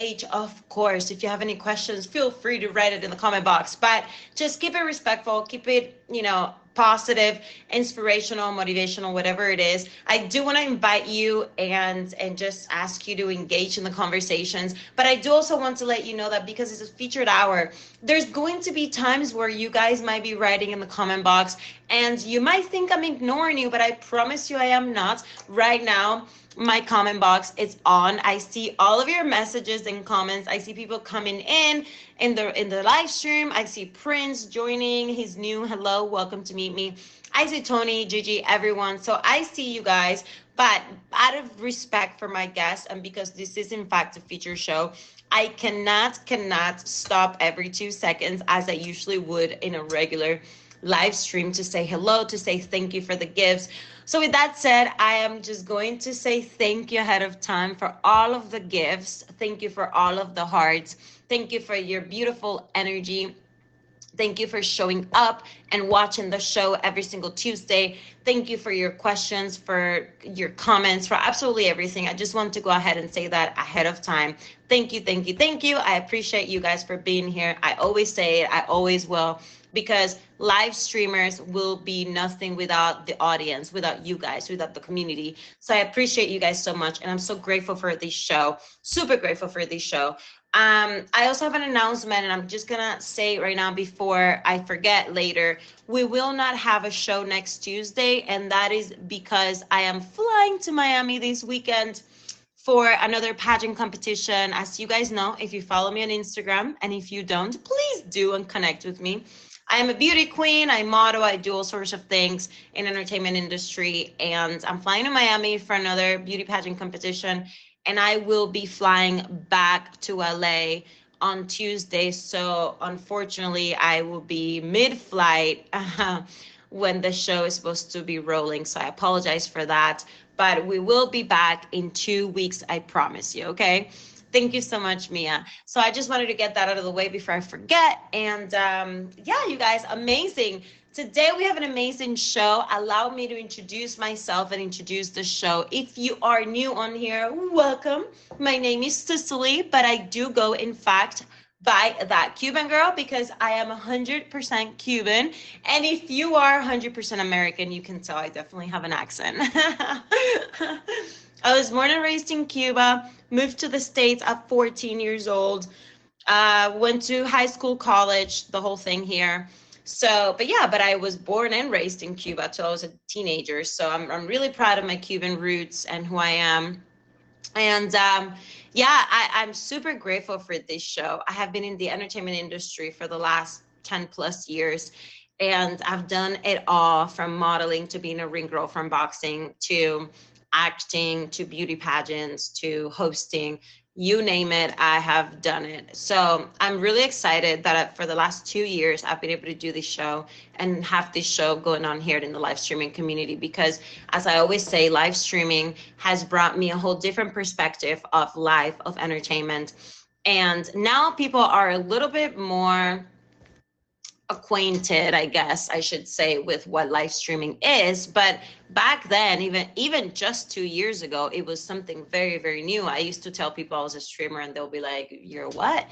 engage, of course. If you have any questions, feel free to write it in the comment box. But just keep it respectful, keep it, positive, inspirational, motivational, whatever it is. I do want to invite you and just ask you to engage in the conversations. But I do also want to let you know that because it's a featured hour, there's going to be times where you guys might be writing in the comment box and you might think I'm ignoring you, but I promise you I am not. Right now, my comment box is on. I see all of your messages and comments. I see people coming in the live stream. I see Prince joining. He's new. Hello, welcome to meet me. I see Tony, Gigi, everyone. So I see you guys. But out of respect for my guests, and because this is in fact a feature show, I cannot stop every 2 seconds as I usually would in a regular live stream to say hello, to say thank you for the gifts. So with that said, I am just going to say thank you ahead of time for all of the gifts. Thank you for all of the hearts. Thank you for your beautiful energy. Thank you for showing up and watching the show every single Tuesday. Thank you for your questions, for your comments, for absolutely everything. I just want to go ahead and say that ahead of time. Thank you, thank you, thank you. I appreciate you guys for being here. I always say it, I always will, because live streamers will be nothing without the audience, without you guys, without the community. So I appreciate you guys so much. And I'm so grateful for this show, super grateful for this show. I also have an announcement, and I'm just gonna say right now before I forget later. We will not have a show next Tuesday, and that is because I am flying to Miami this weekend for another pageant competition. As you guys know, if you follow me on Instagram, and if you don't, please do and connect with me. I am a beauty queen, I model, I do all sorts of things in entertainment industry, and I'm flying to Miami for another beauty pageant competition, and I will be flying back to LA on Tuesday. So unfortunately, I will be mid-flight when the show is supposed to be rolling. So I apologize for that, but we will be back in 2 weeks, I promise you, okay? Thank you so much, Mia. So I just wanted to get that out of the way before I forget. And yeah, you guys, amazing. Today we have an amazing show. Allow me to introduce myself and introduce the show. If you are new on here, welcome. My name is Cicely, but I do go, in fact, by that Cuban girl because I am 100% Cuban. And if you are 100% American, you can tell I definitely have an accent. I was born and raised in Cuba, moved to the States at 14 years old, went to high school, college, the whole thing here. So, but yeah, but I was born and raised in Cuba till I was a teenager. So I'm really proud of my Cuban roots and who I am. And yeah, I'm super grateful for this show. I have been in the entertainment industry for the last 10 plus years. And I've done it all from modeling to being a ring girl, from boxing to acting to beauty pageants to hosting, you name it, I have done it. So I'm really excited that for the last 2 years, I've been able to do this show and have this show going on here in the live streaming community. Because as I always say, live streaming has brought me a whole different perspective of life, of entertainment. And now people are a little bit more acquainted, I guess I should say, with what live streaming is. But back then, even just 2 years ago, it was something very, very new. I used to tell people I was a streamer and they'll be like, you're what?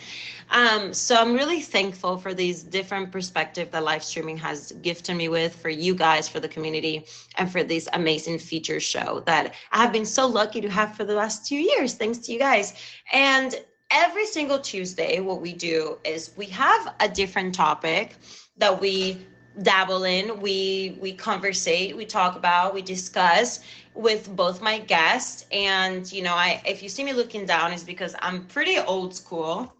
So I'm really thankful for these different perspectives that live streaming has gifted me with, for you guys, for the community, and for this amazing feature show that I have been so lucky to have for the last 2 years, thanks to you guys. And every single Tuesday, what we do is we have a different topic that we dabble in. We conversate, we talk about, we discuss with both my guests. And if you see me looking down, it's because I'm pretty old school.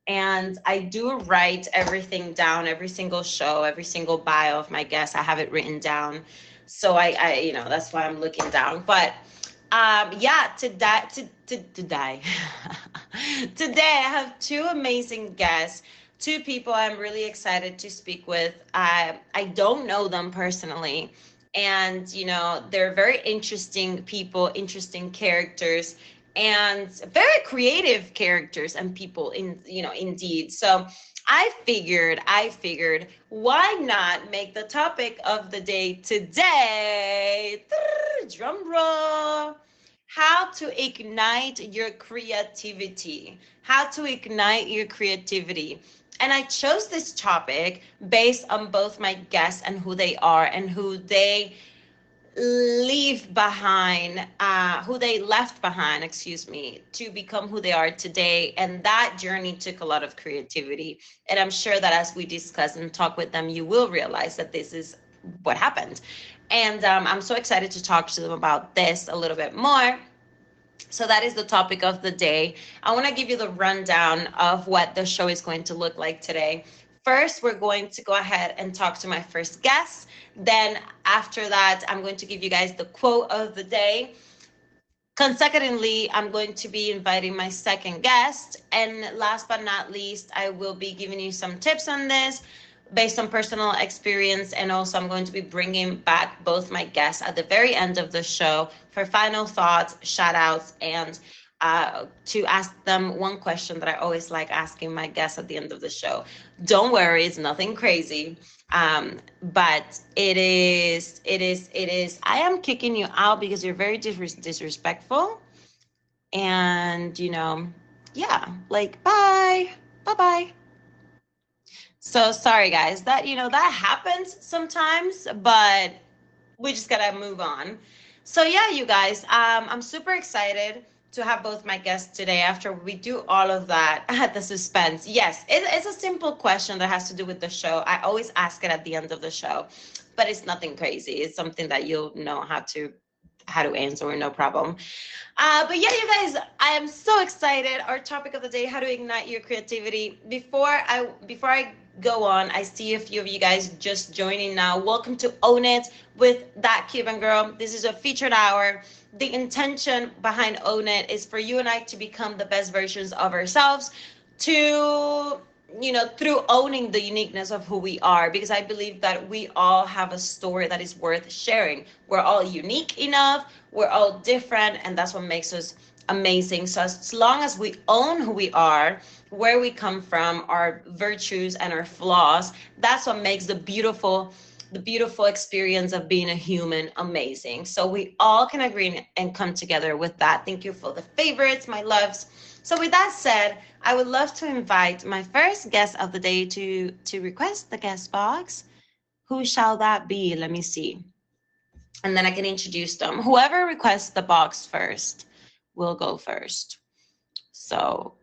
And I do write everything down, every single show, every single bio of my guests. I have it written down. So I that's why I'm looking down. But yeah, today I have two amazing guests, two people I'm really excited to speak with. I don't know them personally, and they're very interesting people, interesting characters, and very creative characters and people indeed. So I figured, why not make the topic of the day today, drum roll, how to ignite your creativity. How to ignite your creativity. And I chose this topic based on both my guests and who they are and who they leave behind, who they left behind, excuse me, to become who they are today. And that journey took a lot of creativity. And I'm sure that as we discuss and talk with them, you will realize that this is what happened. And I'm so excited to talk to them about this a little bit more. So that is the topic of the day. I want to give you the rundown of what the show is going to look like today. First, we're going to go ahead and talk to my first guest. Then after that, I'm going to give you guys the quote of the day. Consecutively, I'm going to be inviting my second guest. And last but not least, I will be giving you some tips on this based on personal experience. And also, I'm going to be bringing back both my guests at the very end of the show for final thoughts, shout outs, and to ask them one question that I always like asking my guests at the end of the show. Don't worry, it's nothing crazy. But I am kicking you out because you're very disrespectful. And, yeah, like, bye, bye bye. So sorry, guys, that happens sometimes, but we just gotta move on. So yeah, you guys, I'm super excited to have both my guests today after we do all of that at the suspense. Yes, it's a simple question that has to do with the show. I always ask it at the end of the show, but it's nothing crazy. It's something that you'll know how to answer, no problem. But yeah, you guys, I am so excited. Our topic of the day: how to ignite your creativity. Before I go on, I see a few of you guys just joining now. Welcome to Own It with That Cuban Girl. This is a featured hour. The intention behind Own It is for you and I to become the best versions of ourselves, to through owning the uniqueness of who we are, because I believe that we all have a story that is worth sharing. We're all unique enough, we're all different, and that's what makes us amazing. So as long as we own who we are, where we come from, our virtues and our flaws, that's what makes the beautiful experience of being a human amazing. So we all can agree and come together with that. Thank you for the favorites, my loves. So with that said, I would love to invite my first guest of the day to request the guest box. Who shall that be? Let me see. And then I can introduce them. Whoever requests the box first will go first. So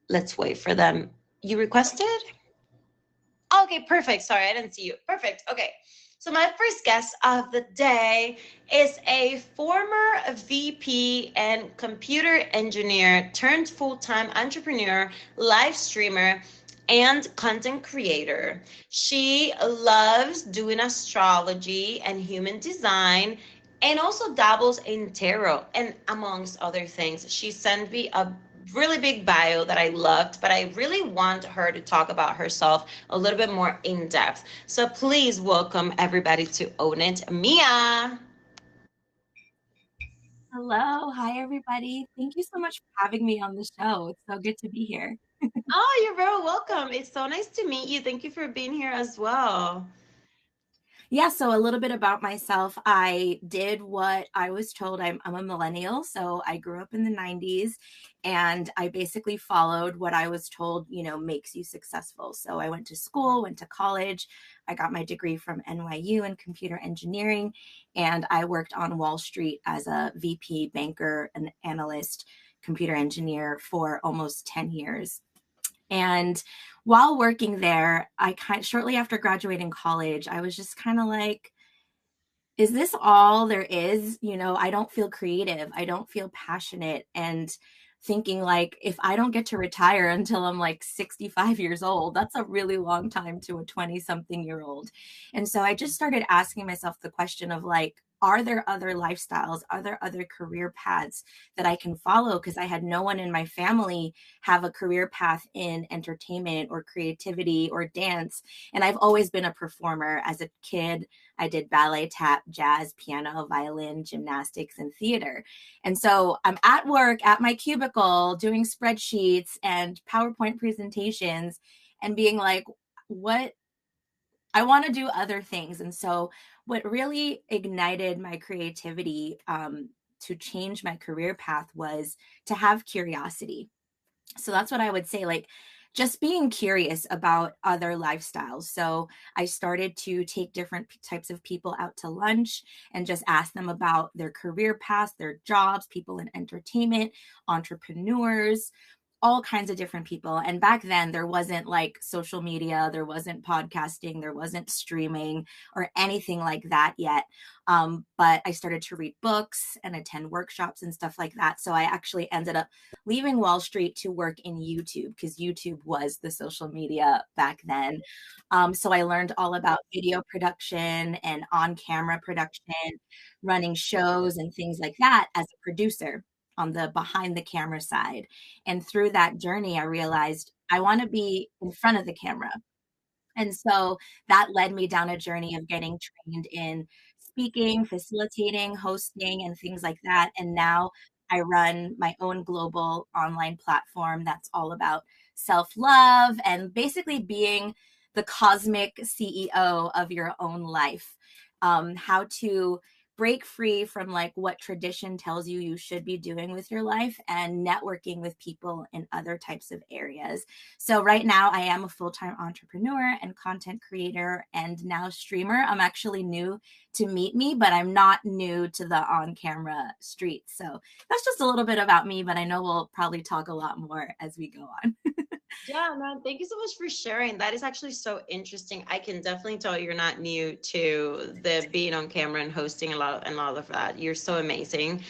let's wait for them. You requested? Okay, perfect. Sorry, I didn't see you. Perfect. Okay. So my first guest of the day is a former VP and computer engineer turned full-time entrepreneur, live streamer, and content creator. She loves doing astrology and human design, and also dabbles in tarot and amongst other things. She sent me a really big bio that I loved, but I really want her to talk about herself a little bit more in depth. So please welcome everybody to Own It, Mia. Hello. Hi, everybody. Thank you so much for having me on the show. It's so good to be here. Oh, you're very welcome. It's so nice to meet you. Thank you for being here as well. Yeah, so a little bit about myself. I did what I was told. I'm a millennial, so I grew up in the 90s and I basically followed what I was told, makes you successful. So I went to school, went to college. I got my degree from NYU in computer engineering, and I worked on Wall Street as a VP banker, an analyst, computer engineer for almost 10 years. And while working there, shortly after graduating college, I was just kind of like, is this all there is? I don't feel creative. I don't feel passionate. And thinking like, if I don't get to retire until I'm like 65 years old, that's a really long time to a 20-something-year-old. And so I just started asking myself the question of like, are there other lifestyles? Are there other career paths that I can follow? Because I had no one in my family have a career path in entertainment or creativity or dance. And I've always been a performer. As a kid, I did ballet, tap, jazz, piano, violin, gymnastics, and theater. And so I'm at work at my cubicle doing spreadsheets and PowerPoint presentations and being like, what I want to do other things. And so what really ignited my creativity to change my career path was to have curiosity. So that's what I would say, like just being curious about other lifestyles. So I started to take different types of people out to lunch and just ask them about their career paths, their jobs, people in entertainment, entrepreneurs, all kinds of different people. And back then, there wasn't like social media, there wasn't podcasting, there wasn't streaming or anything like that yet. But I started to read books and attend workshops and stuff like that. So I actually ended up leaving Wall Street to work in YouTube because YouTube was the social media back then. So I learned all about video production and on camera production, running shows and things like that as a producer on the behind the camera side. And through that journey, I realized I want to be in front of the camera. And so that led me down a journey of getting trained in speaking, facilitating, hosting, and things like that. And now I run my own global online platform that's all about self love and basically being the cosmic CEO of your own life. How to break free from like what tradition tells you you should be doing with your life and networking with people in other types of areas. So right now I am a full-time entrepreneur and content creator and now streamer. I'm actually new to Meet Me, but I'm not new to the on-camera streets. So that's just a little bit about me, but I know we'll probably talk a lot more as we go on. Yeah, man, thank you so much for sharing. That is actually so interesting. I can definitely tell you're not new to the being on camera and hosting a lot and all of that. You're so amazing.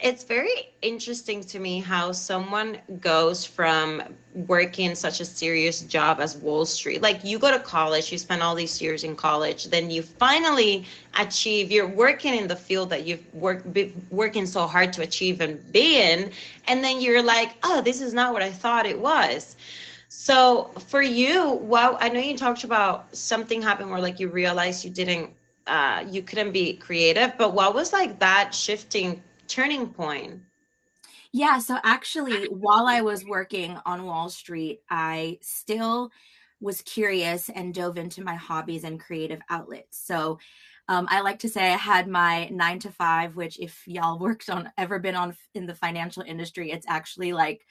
It's very interesting to me how someone goes from working such a serious job as Wall Street. Like you go to college, you spend all these years in college, then you finally achieve, you're working in the field that been working so hard to achieve and be in. And then you're like, oh, this is not what I thought it was. So for you, well, I know you talked about something happened where like you realized you couldn't be creative, but what was like that shifting turning point? Yeah, so actually, while I was working on Wall Street, I still was curious and dove into my hobbies and creative outlets. So I like to say I had my 9 to 5, which if y'all worked on ever been on in the financial industry, it's actually like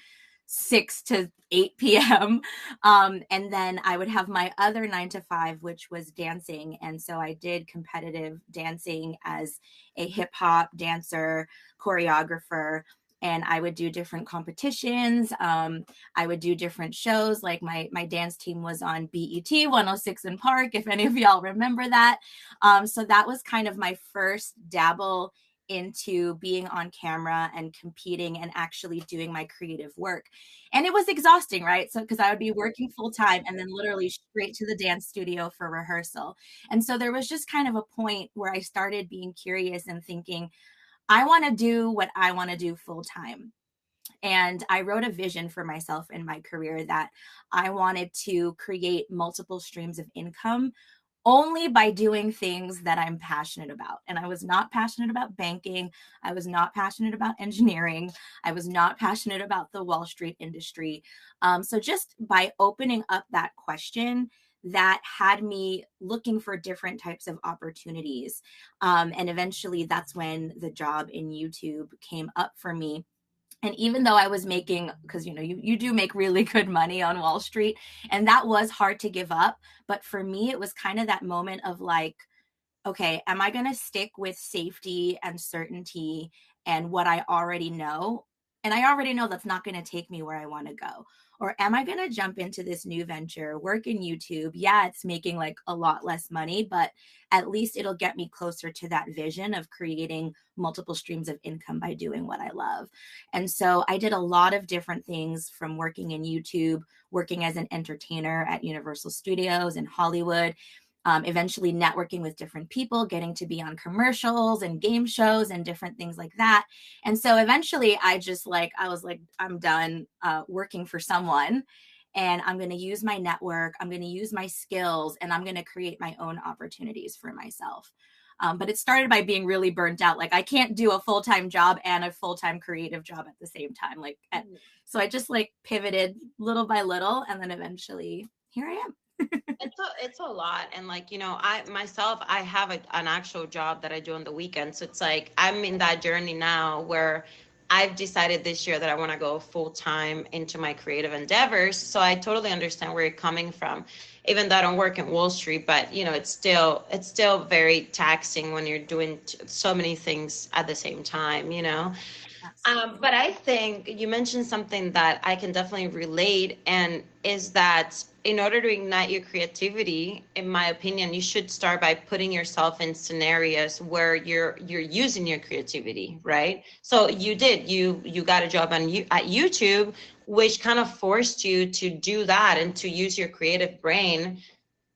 6 to 8 p.m. And then I would have my other 9 to 5, which was dancing. And so I did competitive dancing as a hip hop dancer, choreographer, and I would do different competitions. I would do different shows. Like my dance team was on BET 106 in Park, if any of y'all remember that. So that was kind of my first dabble into being on camera and competing and actually doing my creative work. And it was exhausting, right? So, because I would be working full time and then literally straight to the dance studio for rehearsal. And so there was just kind of a point where I started being curious and thinking, I want to do what I want to do full time. And I wrote a vision for myself in my career that I wanted to create multiple streams of income only by doing things that I'm passionate about. And I was not passionate about banking. I was not passionate about engineering. I was not passionate about the Wall Street industry. So just by opening up that question, that had me looking for different types of opportunities. And eventually that's when the job in YouTube came up for me. And even though I was making, because you do make really good money on Wall Street, and that was hard to give up. But for me, it was kind of that moment of like, okay, am I going to stick with safety and certainty and what I already know? And I already know that's not going to take me where I want to go. Or am I going to jump into this new venture, work in YouTube? Yeah, it's making like a lot less money, but at least it'll get me closer to that vision of creating multiple streams of income by doing what I love. And so I did a lot of different things from working in YouTube, working as an entertainer at Universal Studios in Hollywood, eventually networking with different people, getting to be on commercials and game shows and different things like that. And so eventually I was like, I'm done working for someone, and I'm going to use my network. I'm going to use my skills, and I'm going to create my own opportunities for myself. But it started by being really burnt out. Like I can't do a full-time job and a full-time creative job at the same time. So I just like pivoted little by little, and then eventually here I am. It's a lot. And like, I myself, I have an actual job that I do on the weekend. So it's like I'm in that journey now where I've decided this year that I want to go full time into my creative endeavors. So I totally understand where you're coming from. Even though I don't work in Wall Street, but it's still very taxing when you're doing so many things at the same time. Absolutely. But I think you mentioned something that I can definitely relate, and is that in order to ignite your creativity, in my opinion, you should start by putting yourself in scenarios where you're using your creativity, right? So you got a job at YouTube, which kind of forced you to do that and to use your creative brain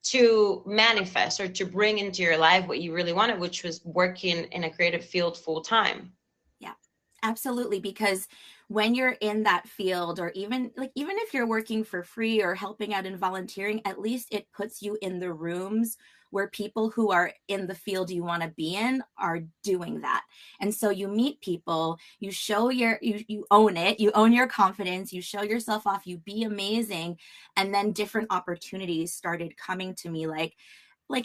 to manifest or to bring into your life what you really wanted, which was working in a creative field full time. Yeah, absolutely. Because when you're in that field, or even if you're working for free or helping out in volunteering, at least it puts you in the rooms where people who are in the field you want to be in are doing that. And so you meet people, you show you own it, you own your confidence, you show yourself off, you be amazing. And then different opportunities started coming to me, like,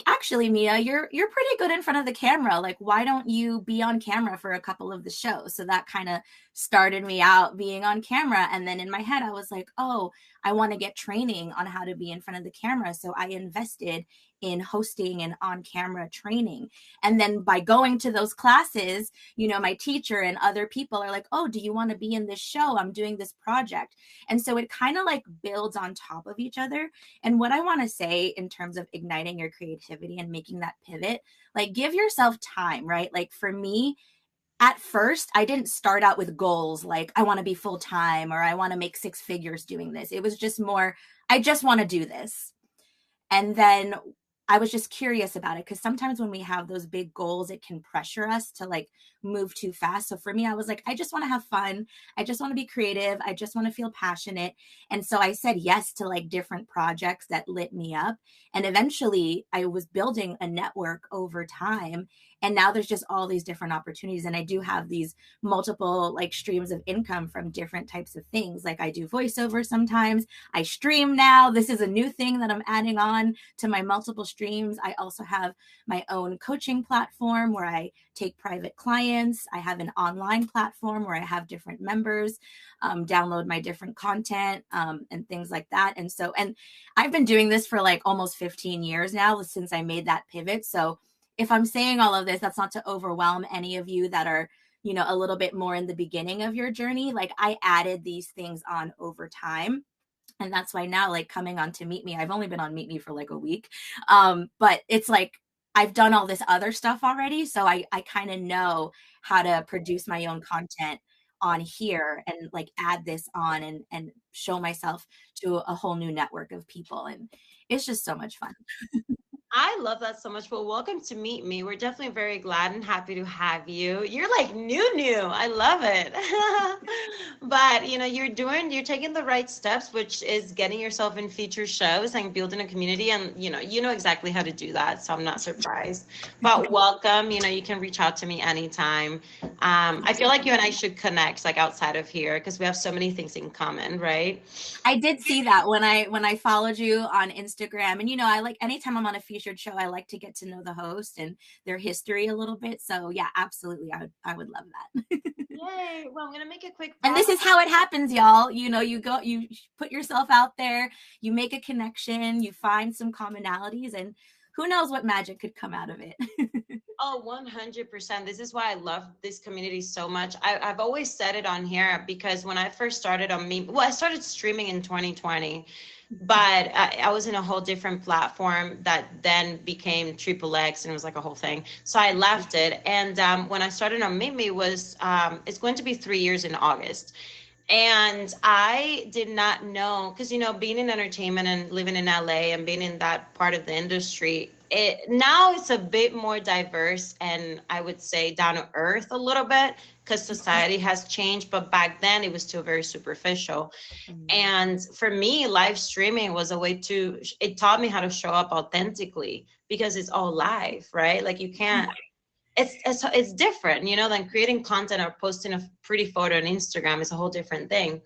actually, Mia, you're pretty good in front of the camera. Like, why don't you be on camera for a couple of the shows? So that kind of started me out being on camera. And then in my head, I was like, oh, I want to get training on how to be in front of the camera. So I invested in hosting and on camera training. And then by going to those classes, my teacher and other people are like, oh, do you want to be in this show? I'm doing this project. And so it kind of like builds on top of each other. And what I want to say in terms of igniting your creativity and making that pivot, like, give yourself time, right? Like, for me, at first, I didn't start out with goals like I want to be full time or I want to make six figures doing this. It was just more, I just want to do this. And then I was just curious about it, because sometimes when we have those big goals, it can pressure us to like move too fast. So for me, I was like, I just want to have fun. I just want to be creative. I just want to feel passionate. And so I said yes to like different projects that lit me up. And eventually I was building a network over time. And now there's just all these different opportunities. And I do have these multiple like streams of income from different types of things. Like, I do voiceover sometimes. I stream now. This is a new thing that I'm adding on to my multiple streams. I also have my own coaching platform where I take private clients. I have an online platform where I have different members download my different content and things like that. And I've been doing this for like almost 15 years now since I made that pivot. So if I'm saying all of this, that's not to overwhelm any of you that are, a little bit more in the beginning of your journey. Like, I added these things on over time. And that's why now, like, coming on to Meet Me, I've only been on Meet Me for like a week. But it's like, I've done all this other stuff already. So I kind of know how to produce my own content on here and like add this on and show myself to a whole new network of people. And it's just so much fun. I love that so much. Well, welcome to Meet Me. We're definitely very glad and happy to have you. You're like new. I love it. But you're taking the right steps, which is getting yourself in feature shows and building a community. And you know exactly how to do that. So I'm not surprised. But welcome. You can reach out to me anytime. I feel like you and I should connect like outside of here because we have so many things in common, right? I did see that when I followed you on Instagram. And I like, anytime I'm on a featured show, I like to get to know the host and their history a little bit. So yeah, absolutely. I would love that. Yay. Well, I'm going to make a quick And this is how it happens, y'all. You put yourself out there, you make a connection, you find some commonalities, and who knows what magic could come out of it. Oh, 100%. This is why I love this community so much. I've always said it on here because when I first started on I started streaming in 2020, but I was in a whole different platform that then became Triple X, and it was like a whole thing. So I left it. And when I started on Meet Me it's going to be 3 years in August. And I did not know, because, being in entertainment and living in LA and being in that part of the industry, now it's a bit more diverse and I would say down to earth a little bit because society has changed. But back then it was still very superficial. And for me, live streaming was a way it taught me how to show up authentically because it's all live, right? Like, you can't. It's different, than creating content or posting a pretty photo on Instagram is a whole different thing.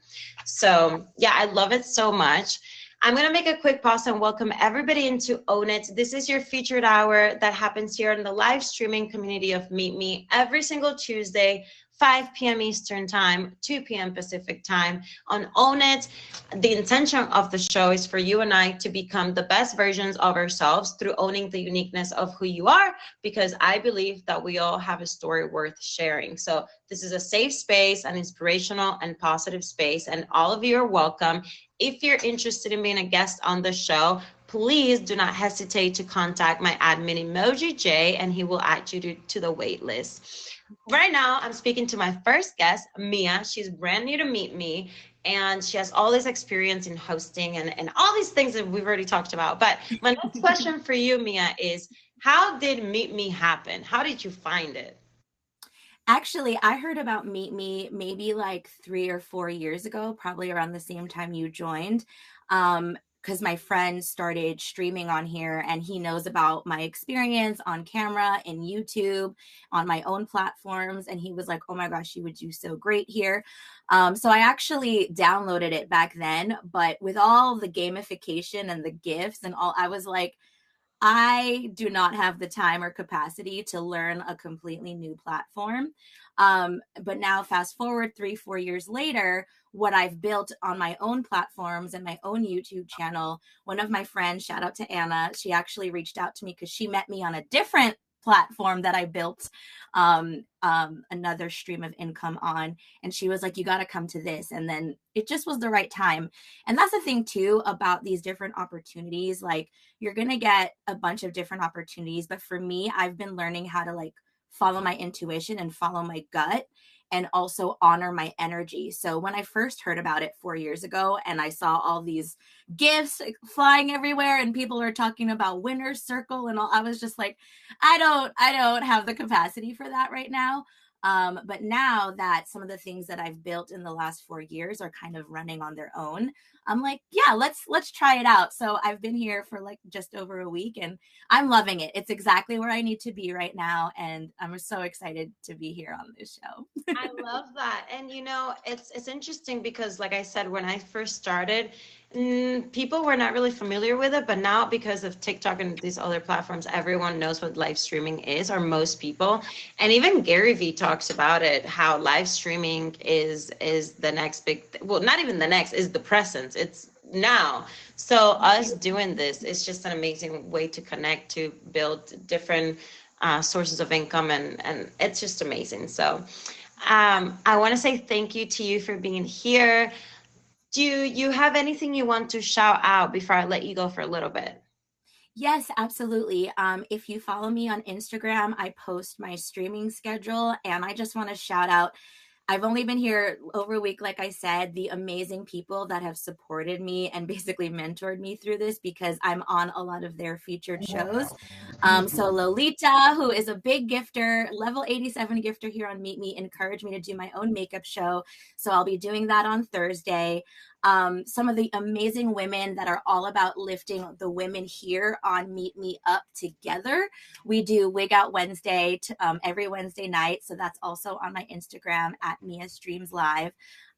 So yeah, I love it so much. I'm going to make a quick pause and welcome everybody into Own It. This is your featured hour that happens here in the live streaming community of Meet Me every single Tuesday, 5 p.m. Eastern Time, 2 p.m. Pacific Time on Own It. The intention of the show is for you and I to become the best versions of ourselves through owning the uniqueness of who you are, because I believe that we all have a story worth sharing. So this is a safe space, an inspirational and positive space, and all of you are welcome. If you're interested in being a guest on the show, please do not hesitate to contact my admin Emoji J, and he will add you to the wait list. Right now, I'm speaking to my first guest, Mia. She's brand new to Meet Me, and she has all this experience in hosting and all these things that we've already talked about. But my next question for you, Mia, is how did Meet Me happen? How did you find it? Actually, I heard about Meet Me maybe like 3 or 4 years ago, probably around the same time you joined. Because my friend started streaming on here and he knows about my experience on camera, in YouTube, on my own platforms. And he was like, oh my gosh, you would do so great here. So I actually downloaded it back then. But with all the gamification and the gifts and all, I was like, I do not have the time or capacity to learn a completely new platform. But now fast forward 3-4 years later, what I've built on my own platforms and my own YouTube channel, one of my friends, shout out to Anna, she actually reached out to me because she met me on a different platform that I built another stream of income on. And she was like, you got to come to this. And then it just was the right time. And that's the thing too about these different opportunities. Like you're going to get a bunch of different opportunities. But for me, I've been learning how to like follow my intuition and follow my gut and also honor my energy. So when I first heard about it 4 years ago and I saw all these gifts flying everywhere and people are talking about winner's circle and all, I was just like, I don't have the capacity for that right now. But now that some of the things that I've built in the last 4 years are kind of running on their own, I'm like, yeah, let's try it out. So I've been here for like just over a week and I'm loving it. It's exactly where I need to be right now. And I'm so excited to be here on this show. I love that. And you know, it's interesting because like I said, when I first started, people were not really familiar with it, but now because of TikTok and these other platforms, everyone knows what live streaming is, or most people. And even Gary Vee talks about it, how live streaming is the next big, well, not even the next, is the present. It's now. So us doing this is just an amazing way to connect, to build different sources of income, and it's just amazing. So I want to say thank you to you for being here. Do you have anything you want to shout out before I let you go for a little bit? Yes, absolutely. If you follow me on Instagram, I post my streaming schedule, and I just want to shout out, I've only been here over a week, like I said, the amazing people that have supported me and basically mentored me through this because I'm on a lot of their featured shows. So Lolita, who is a big gifter, level 87 gifter here on Meet Me, encouraged me to do my own makeup show. So I'll be doing that on Thursday. Some of the amazing women that are all about lifting the women here on Meet Me up together. We do Wig Out Wednesday every Wednesday night. So that's also on my Instagram at Mia Streams Live.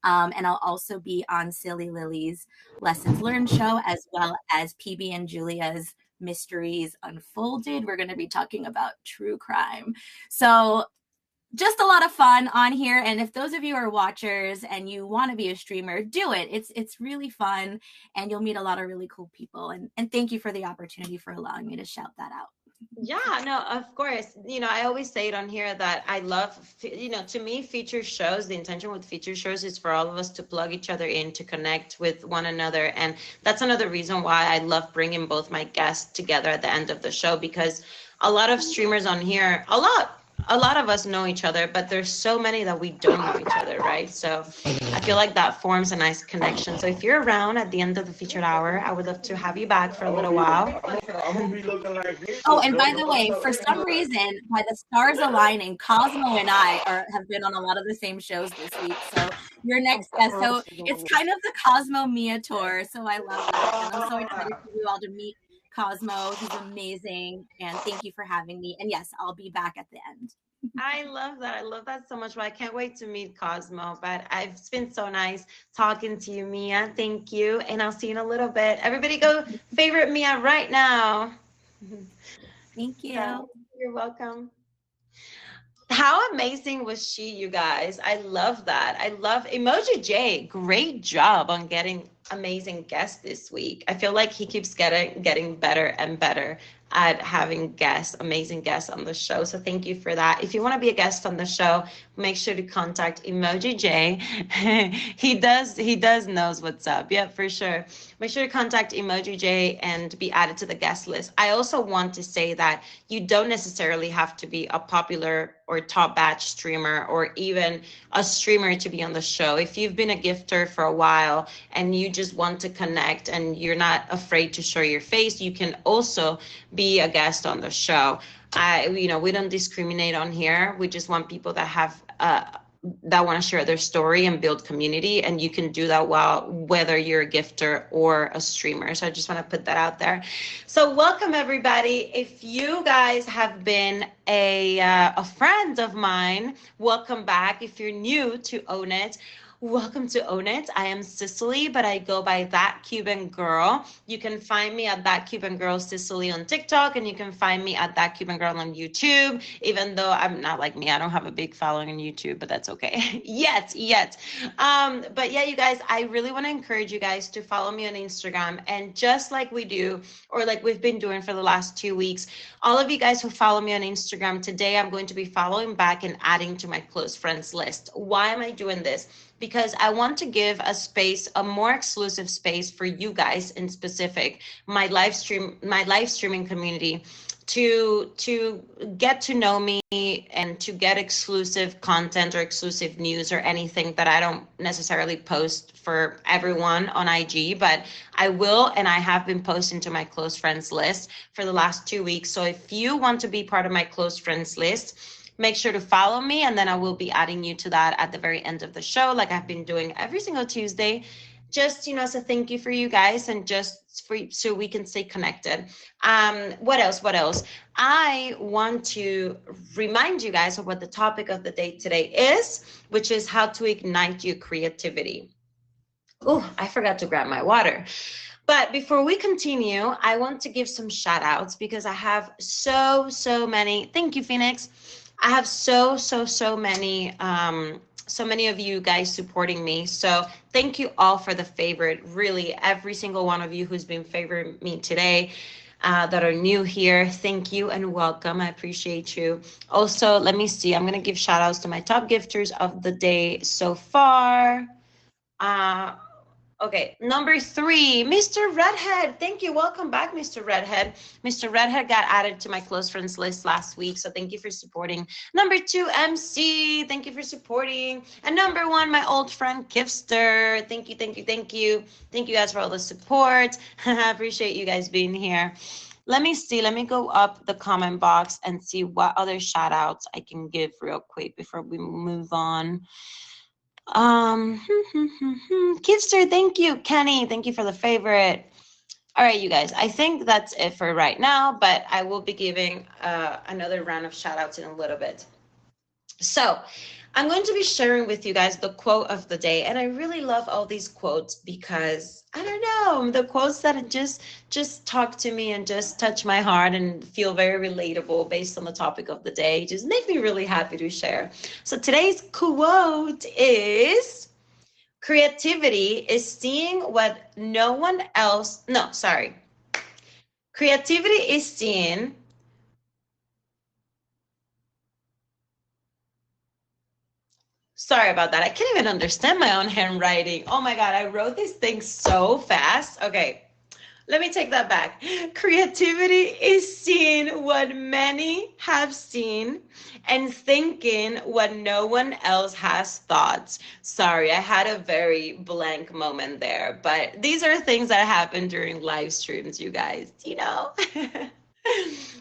And I'll also be on Silly Lily's Lessons Learned show, as well as PB and Julia's Mysteries Unfolded. We're going to be talking about true crime. So just a lot of fun on here. And if those of you are watchers and you want to be a streamer, do it. It's really fun and you'll meet a lot of really cool people. And thank you for the opportunity for allowing me to shout that out. Yeah, no, of course. You know, I always say it on here that I love, you know, to me, feature shows, the intention with feature shows is for all of us to plug each other in, to connect with one another. And that's another reason why I love bringing both my guests together at the end of the show, because a lot of streamers on here, a lot of us know each other, but there's so many that we don't know each other, right? So I feel like that forms a nice connection. So if you're around at the end of the featured hour, I would love to have you back for a little while. Oh, and by the way, for some reason, by the stars aligning, Cosmo and I have been on a lot of the same shows this week. So your next guest, so it's kind of the Cosmo Mia tour. So I love that. And I'm so excited for you all to meet Cosmo. He's amazing. And thank you for having me. And yes, I'll be back at the end. I love that. I love that so much. Well, I can't wait to meet Cosmo, but it's been so nice talking to you, Mia. Thank you. And I'll see you in a little bit. Everybody go favorite Mia right now. Thank you. Yeah, you're welcome. How amazing was she, you guys? I love that. I love Emoji J. Great job on getting amazing guests this week. I feel like he keeps getting better and better at having guests, amazing guests on the show. So thank you for that. If you want to be a guest on the show, make sure to contact Emoji J. he does knows what's up. Yeah, for sure. Make sure to contact Emoji J and be added to the guest list. I also want to say that you don't necessarily have to be a popular or top batch streamer or even a streamer to be on the show. If you've been a gifter for a while and you just want to connect and you're not afraid to show your face, you can also be a guest on the show. We don't discriminate on here. We just want people that have that want to share their story and build community, and you can do that whether you're a gifter or a streamer. So I just want to put that out there. So welcome everybody. If you guys have been a friend of mine, welcome back. If you're new to Own It, welcome to Own It. I am Cicely, but I go by That Cuban Girl. You can find me at That Cuban Girl Cicely on TikTok, and you can find me at That Cuban Girl on YouTube, even though I'm not like me. I don't have a big following on YouTube, but that's okay. yet. But yeah, you guys, I really want to encourage you guys to follow me on Instagram. And just like we do, or like we've been doing for the last 2 weeks, all of you guys who follow me on Instagram, today I'm going to be following back and adding to my close friends list. Why am I doing this? Because I want to give a more exclusive space for you guys in specific, my live streaming community, to get to know me and to get exclusive content or exclusive news or anything that I don't necessarily post for everyone on IG, but I will, and I have been posting to my close friends list for the last 2 weeks. So if you want to be part of my close friends list, make sure to follow me, and then I will be adding you to that at the very end of the show, like I've been doing every single Tuesday, just, as a thank you for you guys and just so we can stay connected. What else? I want to remind you guys of what the topic of the day today is, which is how to ignite your creativity. Oh, I forgot to grab my water. But before we continue, I want to give some shout outs because I have so many. Thank you, Phoenix. I have so many of you guys supporting me. So thank you all for the favorite. Really, every single one of you who's been favoring me today, that are new here, thank you and welcome. I appreciate you. Also, let me see. I'm going to give shout outs to my top gifters of the day so far. Okay, number 3, Mr. Redhead. Thank you. Welcome back, Mr. Redhead. Mr. Redhead got added to my close friends list last week, so thank you for supporting. Number 2, MC. Thank you for supporting. And number 1, my old friend Kifster. Thank you. Thank you guys for all the support. I appreciate you guys being here. Let me see. Let me go up the comment box and see what other shout outs I can give real quick before we move on. Kidster, thank you. Kenny, thank you for the favorite. All right, you guys, I think that's it for right now, but I will be giving another round of shout outs in a little bit. So I'm going to be sharing with you guys the quote of the day. And I really love all these quotes because, I don't know, the quotes that just talk to me and just touch my heart and feel very relatable based on the topic of the day just make me really happy to share. So today's quote is, creativity is seeing what no one else, no, sorry. Creativity is seeing Sorry about that. I can't even understand my own handwriting. Oh my God, I wrote these things so fast. Okay, let me take that back. Creativity is seeing what many have seen and thinking what no one else has thought. Sorry, I had a very blank moment there, but these are things that happen during live streams, you guys,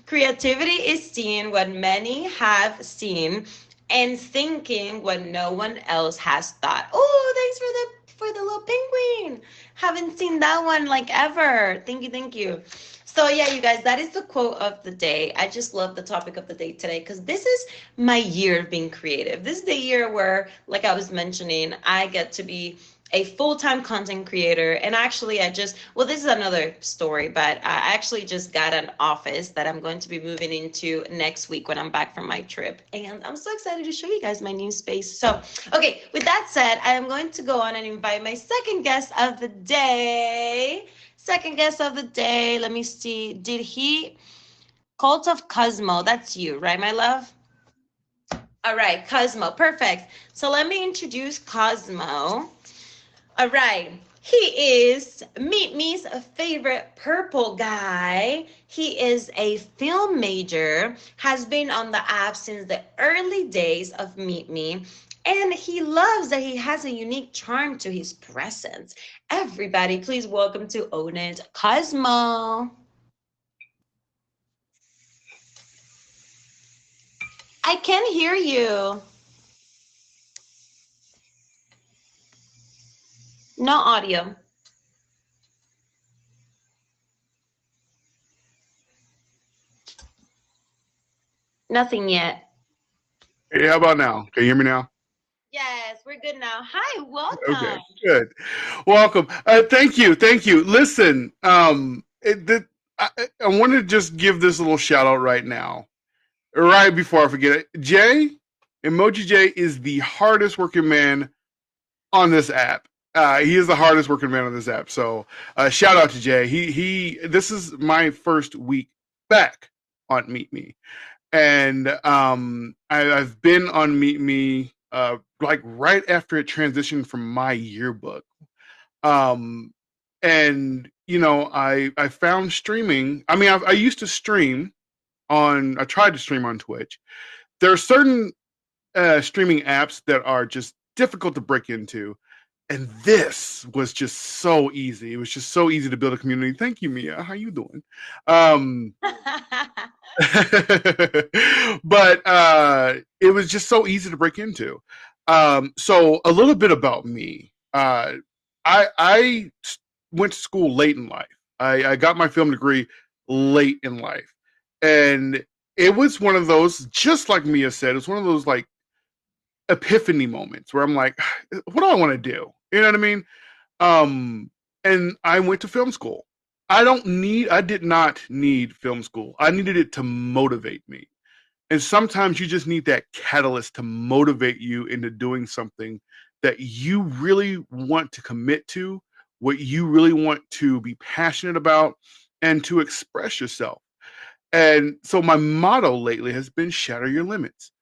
Creativity is seeing what many have seen and thinking what no one else has thought. Oh, thanks for the for the little penguin. Haven't seen that one like ever. Thank you, thank you. So yeah, you guys, that is the quote of the day. I just love the topic of the day today because this is my year of being creative. This is the year where, like I was mentioning, I get to be a full-time content creator. And actually well, this is another story, but I actually just got an office that I'm going to be moving into next week when I'm back from my trip. And I'm so excited to show you guys my new space. So, okay, with that said, I am going to go on and invite my second guest of the day. Second guest of the day. Let me see. Cult of Cosmo. That's you, right, my love? All right, Cosmo. Perfect. So let me introduce Cosmo. All right. He is Meet Me's favorite purple guy. He is a film major, has been on the app since the early days of Meet Me, and he loves that he has a unique charm to his presence. Everybody, please welcome to Own It, Cosmo. I can hear you. No audio. Nothing yet. Hey, how about now? Can you hear me now? Yes, we're good now. Hi, welcome. Okay, good. Welcome. Thank you. Listen, I want to just give this little shout out right now, right before I forget it. Emoji J is the hardest working man on this app. He is the hardest working man on this app. So shout out to Jay. This is my first week back on Meet Me. And I've been on Meet Me like right after it transitioned from my yearbook. And I found streaming. I mean, I used to stream I tried to stream on Twitch. There are certain streaming apps that are just difficult to break into. And this was just so easy. It was just so easy to build a community. Thank you, Mia. How you doing? But it was just so easy to break into. So a little bit about me. I went to school late in life. I got my film degree late in life. And it was one of those, just like Mia said, it's one of those like epiphany moments where I'm like, what do I want to do? You know what I mean? And I went to film school. I did not need film school. I needed it to motivate me. And sometimes you just need that catalyst to motivate you into doing something that you really want to commit to, what you really want to be passionate about, and to express yourself. And so my motto lately has been shatter your limits.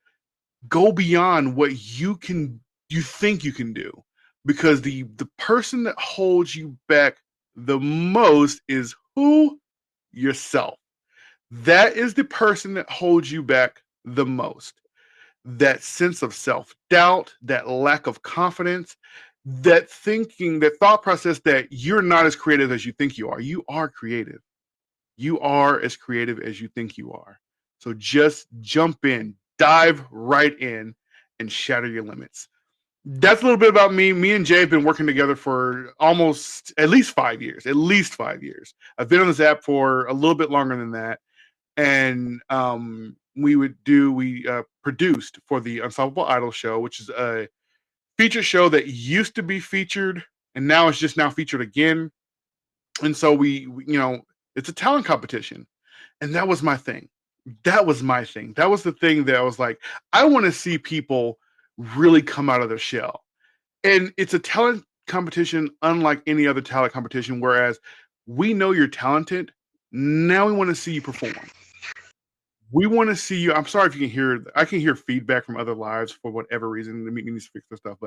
Go beyond what you think you can do. Because the person that holds you back the most is who? Yourself. That is the person that holds you back the most. That sense of self-doubt, that lack of confidence, that thought process that you're not as creative as you think you are. You are creative. You are as creative as you think you are. So just jump in, dive right in, and shatter your limits. That's a little bit about me. Me and Jay have been working together for almost at least 5 years. I've been on this app for a little bit longer than that. And we produced for the Unstoppable Idol show, which is a feature show that used to be featured and now it's just now featured again. And so it's a talent competition. And that was my thing. That was the thing that I was like, I want to see people really come out of their shell. And it's a talent competition unlike any other talent competition, whereas we know you're talented. Now we want to see you perform. We want to see you. I'm sorry if you can hear. I can hear feedback from other lives for whatever reason. The meeting needs to fix their stuff,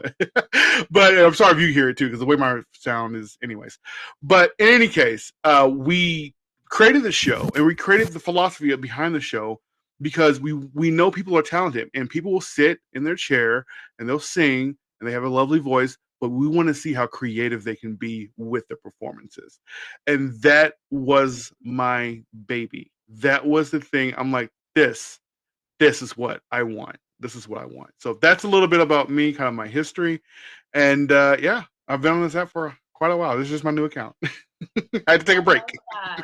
but I'm sorry if you hear it too, because the way my sound is, anyways. But in any case, we created the show and we created the philosophy behind the show because we know people are talented and people will sit in their chair and they'll sing and they have a lovely voice, but we want to see how creative they can be with their performances. And that was my baby. That was the thing. I'm like, this is what I want. This is what I want. So that's a little bit about me, kind of my history. And yeah, I've been on this app for quite a while. This is just my new account. I had to take a break. That.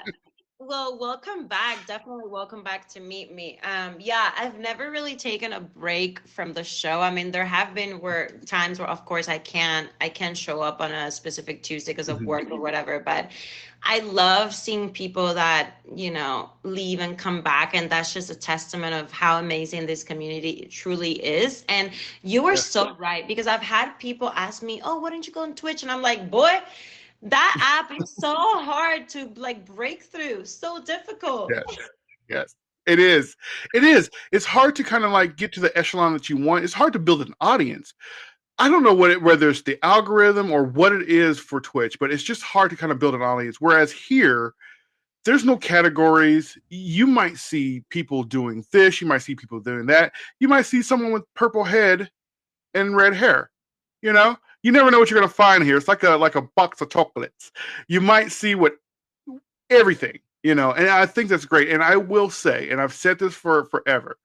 Well, welcome back. Definitely welcome back to Meet Me. Yeah, I've never really taken a break from the show. I mean, there have been where times where, of course, I can show up on a specific Tuesday because of Mhm. work or whatever. But I love seeing people that, leave and come back, and that's just a testament of how amazing this community truly is. And you were Yeah. so right, because I've had people ask me, "Oh, why don't you go on Twitch?" And I'm like, boy, that app is so hard to like break through, so difficult. Yes. Yes. It is. It is. It's hard to kind of like get to the echelon that you want. It's hard to build an audience. I don't know whether it's the algorithm or what it is for Twitch, but it's just hard to kind of build an audience. Whereas here, there's no categories. You might see people doing this. You might see people doing that. You might see someone with purple head and red hair. You never know what you're gonna find here. It's like a box of chocolates. You might see what everything. And I think that's great. And I will say, and I've said this for forever,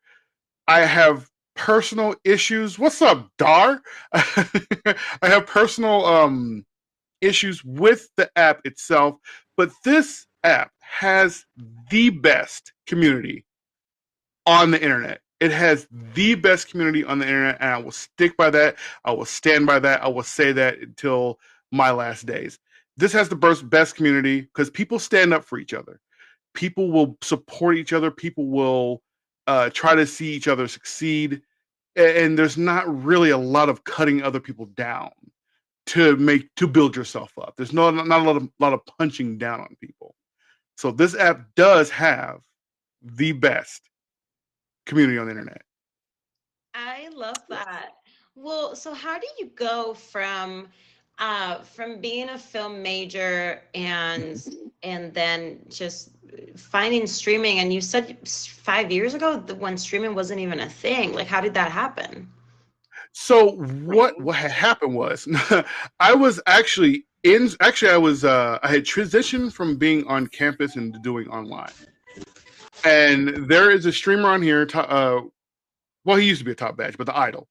I have personal issues. What's up, Dar? I have personal issues with the app itself, but this app has the best community on the internet. It has the best community on the internet, and I will stick by that. I will stand by that. I will say that until my last days. This has the best community because people stand up for each other. People will support each other. People will try to see each other succeed, and there's not really a lot of cutting other people down to build yourself up. There's not a lot of punching down on people. So this app does have the best community on the internet. I love that. Well, so how do you go from being a film major and then just finding streaming? And you said 5 years ago when streaming wasn't even a thing. Like, how did that happen? So what had happened was I was actually I had transitioned from being on campus into doing online. And there is a streamer on here, well, he used to be a top badge, but the Idol.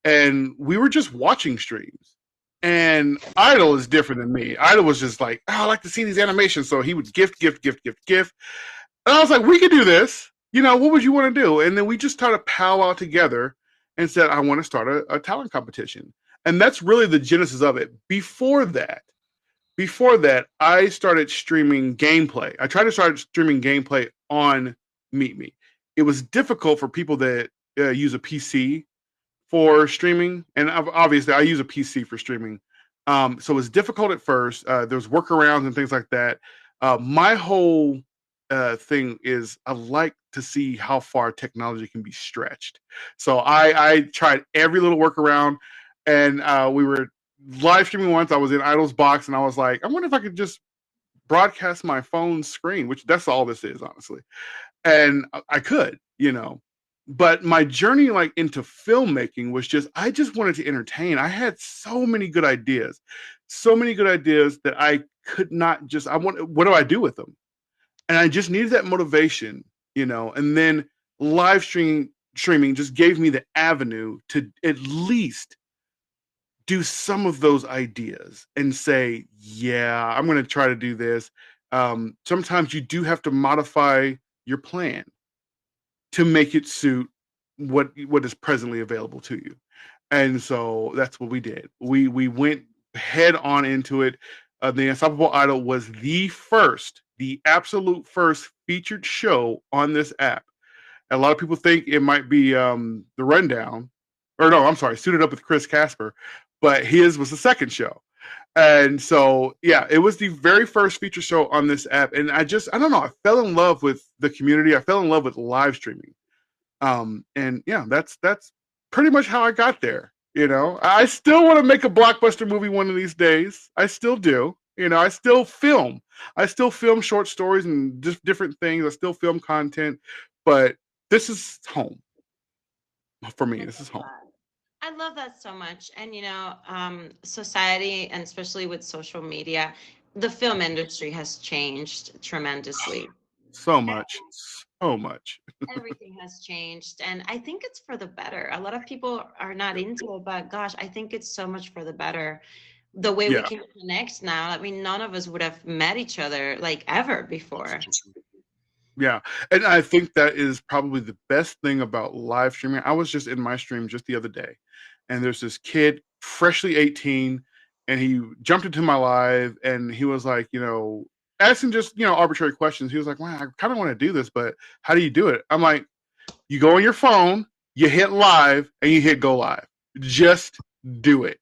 And we were just watching streams. And Idol is different than me. Idol was just like, oh, I like to see these animations. So he would gift. And I was like, we could do this. What would you want to do? And then we just started powwow together and said, I want to start a talent competition. And that's really the genesis of it. Before that, I started streaming gameplay. I tried to start streaming gameplay on Meet Me. It was difficult for people that use a PC for streaming, and obviously I use a PC for streaming. So it was difficult at first. There's workarounds and things like that. My whole thing is I like to see how far technology can be stretched. So I tried every little workaround, and we were live streaming once. I was in Idol's box, and I was like, I wonder if I could just broadcast my phone screen, which that's all this is, honestly. And I could. But my journey like into filmmaking was I just wanted to entertain. I had so many good ideas that I could not what do I do with them? And I just needed that motivation, and then live streaming just gave me the avenue to at least do some of those ideas and say, yeah, I'm going to try to do this. Sometimes you do have to modify your plan to make it suit what is presently available to you. And so that's what we did. We went head on into it. The Unstoppable Idol was the absolute first featured show on this app. A lot of people think it might be The Rundown, or no, I'm sorry, Suited Up with Chris Casper, but his was the second show. And so, yeah, it was the very first feature show on this app. And I don't know, I fell in love with the community. I fell in love with live streaming. And yeah, that's pretty much how I got there. I still want to make a blockbuster movie one of these days. I still do. I still film. Short stories and just different things. I still film content, but this is home for me. This is home. I love that so much. And society, and especially with social media, the film industry has changed tremendously. So much. Everything has changed, and I think it's for the better. A lot of people are not into it, but gosh, I think it's so much for the better. the way we Yeah. can connect now. I mean, none of us would have met each other like ever before. Yeah. And I think that is probably the best thing about live streaming. I was just in my stream just the other day, and there's this kid, freshly 18, and he jumped into my live and he was like, asking just, arbitrary questions. He was like, wow, I kind of want to do this, but how do you do it? I'm like, you go on your phone, you hit live, and you hit go live. Just do it.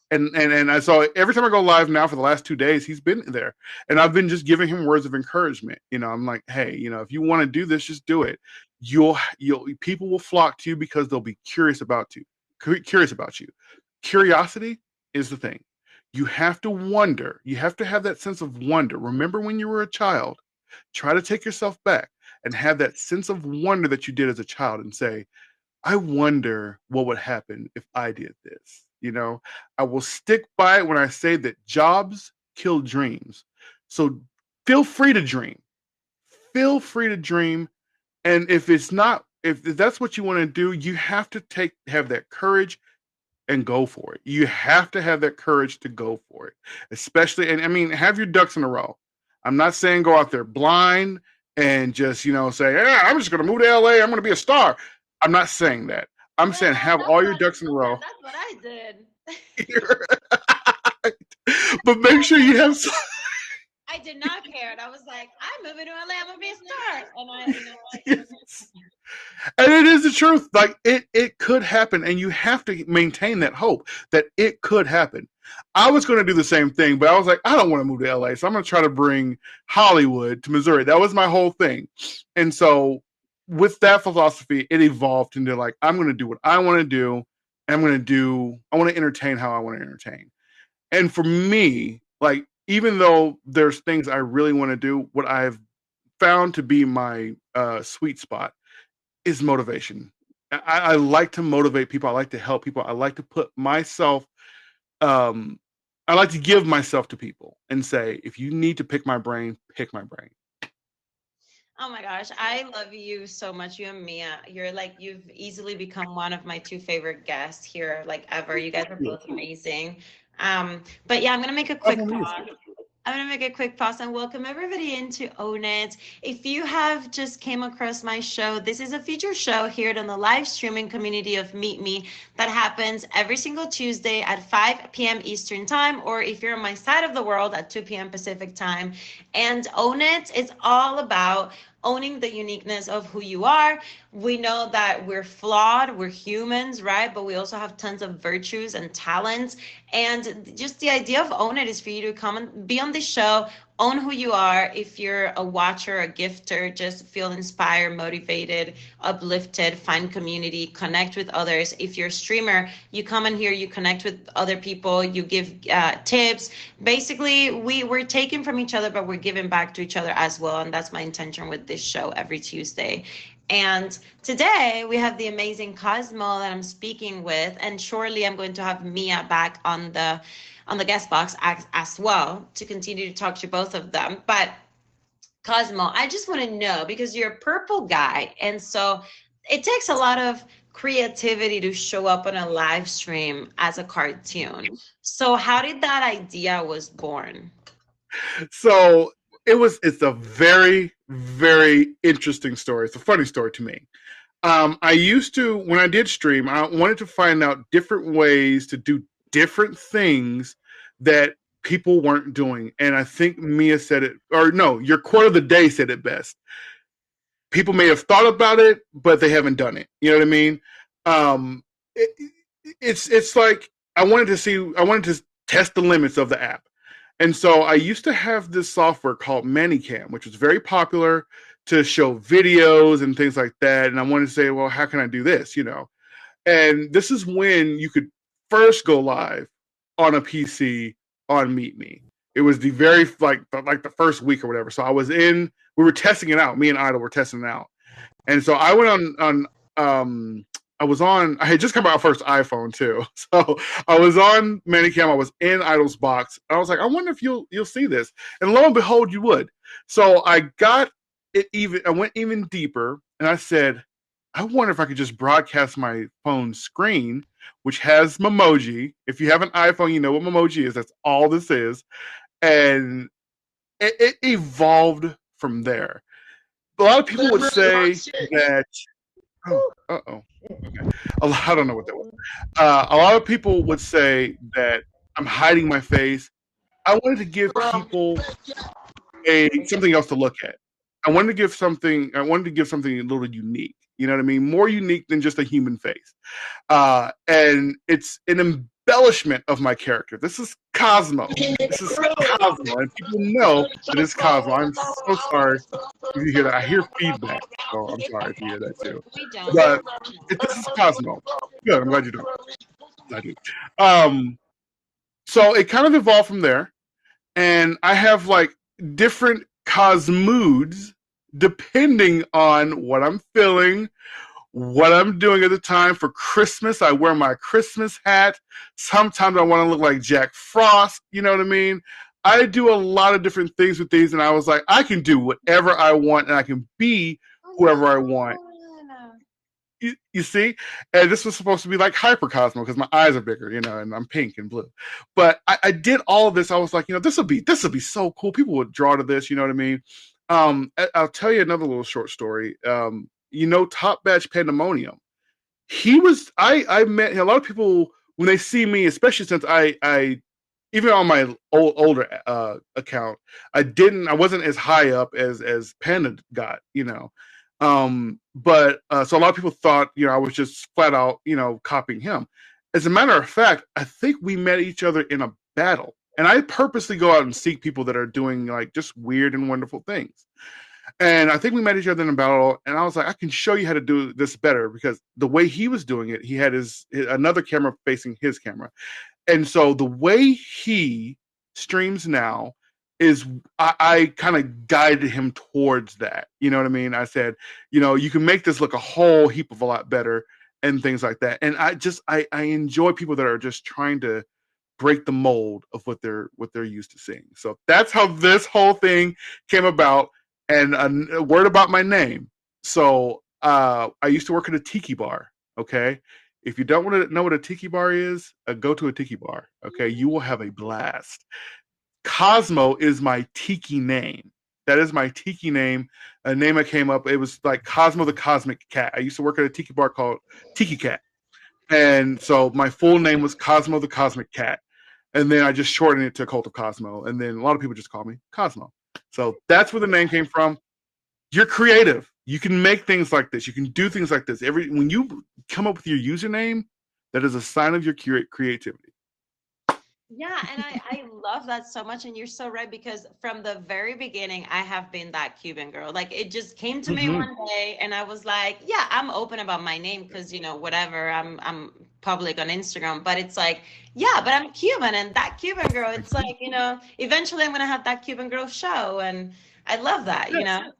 And I saw every time I go live now for the last 2 days, he's been there, and I've been just giving him words of encouragement. I'm like, hey, if you want to do this, just do it. You'll people will flock to you because they'll be curious about you. Curiosity is the thing. You have to wonder. You have to have that sense of wonder. Remember when you were a child? Try to take yourself back and have that sense of wonder that you did as a child and say, I wonder what would happen if I did this. I will stick by it when I say that jobs kill dreams. So feel free to dream. Feel free to dream. And if that's what you want to do, you have to have that courage and go for it. You have to have that courage to go for it. Especially, and I mean, have your ducks in a row. I'm not saying go out there blind and just, say, yeah, I'm just going to move to LA. I'm going to be a star. I'm not saying that. I'm saying have all your ducks in a row. That's what I did. But make sure you have some. I did not care. I was like, I'm moving to LA. I'm gonna be a star. And Yes. And it is the truth. Like it could happen, and you have to maintain that hope that it could happen. I was going to do the same thing, but I was like, I don't want to move to LA, so I'm going to try to bring Hollywood to Missouri. That was my whole thing. And so with that philosophy, it evolved into like, I'm going to do what I want to do. And I want to entertain how I want to entertain. And for me, like, even though there's things I really want to do, what I've found to be my sweet spot is motivation. I like to motivate people. I like to help people. I like to put myself, I like to give myself to people and say, if you need to pick my brain, pick my brain. Oh my gosh, I love you so much. You and Mia, you've easily become one of my 2 favorite guests here, like ever. You guys are both amazing. But yeah, I'm gonna make a quick pause. I'm going to make a quick pause and welcome everybody into Own It. If you have just came across my show, this is a feature show here on the live streaming community of Meet Me that happens every single Tuesday at 5 p.m. Eastern time, or if you're on my side of the world at 2 p.m. Pacific time. And Own It is all about owning the uniqueness of who you are. We know that we're flawed, we're humans, right? But we also have tons of virtues and talents. And just the idea of Own It is for you to come and be on the show, own who you are. If you're a watcher, a gifter, just feel inspired, motivated, uplifted, find community, connect with others. If you're a streamer, you come in here, you connect with other people, you give tips. Basically, we're taking from each other, but we're giving back to each other as well. And that's my intention with this show every Tuesday. And today we have the amazing Cosmo that I'm speaking with, and shortly I'm going to have Mia back on the guest box as well to continue to talk to both of them. But Cosmo, I just want to know, because you're a purple guy, and so it takes a lot of creativity to show up on a live stream as a cartoon. So how did that idea was born? So it's a very, very interesting story. It's a funny story to me. I used to, when I did stream, I wanted to find out different ways to do different things that people weren't doing. And I think Mia said it, or no, your quote of the day said it best. People may have thought about it, but they haven't done it. You know what I mean? It's like I wanted to test the limits of the app. And so I used to have this software called ManyCam, which was very popular to show videos and things like that. And I wanted to say, well, how can I do this? And this is when you could first go live on a PC on Meet Me. It was the very like the first week or whatever. So we were testing it out. Me and Idol were testing it out. And so I went I had just come out my first iPhone too. So I was on ManyCam. I was in Idol's box. I was like, I wonder if you'll see this. And lo and behold, you would. So I got it I went even deeper, and I said, I wonder if I could just broadcast my phone screen, which has Memoji. If you have an iPhone, you know what Memoji is. That's all this is. And it evolved from there. A lot of people would say that. Oh, uh-oh. Okay. I don't know what that was. A lot of people would say that I'm hiding my face. I wanted to give people something else to look at. I wanted to give something a little unique. You know what I mean? More unique than just a human face. And it's an embellishment of my character. This is Cosmo. This is Cosmo. And people know that it's Cosmo. I'm so sorry if you hear that. I hear feedback. So I'm sorry if you hear that too. But this is Cosmo. Good. I'm glad you do. I do. So it kind of evolved from there. And I have like different Cosmoods depending on what I'm feeling, what I'm doing at the time. For Christmas, I wear my Christmas hat. Sometimes I want to look like Jack Frost. You know what I mean? I do a lot of different things with these, and I was like, I can do whatever I want, and I can be whoever I want. You see? And this was supposed to be like Hyper Cosmo because my eyes are bigger, you know, and I'm pink and blue. But I did all of this. I was like, you know, this will be so cool. People would draw to this, you know what I mean? I'll tell you another little short story. You know, Top Batch Pandemonium. I met a lot of people when they see me, especially since I even on my older account, I wasn't as high up as Panda got, you know. But so a lot of people thought, you know, I was just flat out, you know, copying him. As a matter of fact, I think we met each other in a battle. And I purposely go out and seek people that are doing like just weird and wonderful things. And I think we met each other in a battle, and I was like, I can show you how to do this better, because the way he was doing it, he had another camera facing his camera. And so the way he streams now is I kind of guided him towards that. You know what I mean? I said, you know, you can make this look a whole heap of a lot better and things like that. And I enjoy people that are just trying to break the mold of what they're used to seeing. So that's how this whole thing came about. And a word about my name. So I used to work at a tiki bar. Okay, if you don't want to know what a tiki bar is, go to a tiki bar. Okay, you will have a blast. Cosmo is my tiki name. That is my tiki name. A name that came up. It was like Cosmo the Cosmic Cat. I used to work at a tiki bar called Tiki Cat. And so my full name was Cosmo the Cosmic Cat. And then I just shortened it to Cult of Cosmo. And then a lot of people just call me Cosmo. So that's where the name came from. You're creative. You can make things like this. You can do things like this. When you come up with your username, that is a sign of your creativity. Yeah, and I love that so much. And you're so right, because from the very beginning, I have been that Cuban girl. Like, it just came to me one day, and I was like, yeah, I'm open about my name because, you know, whatever, I'm public on Instagram. But it's like, yeah, but I'm Cuban, and that Cuban girl, it's like, you know, eventually I'm going to have that Cuban girl show. And I love that, you know?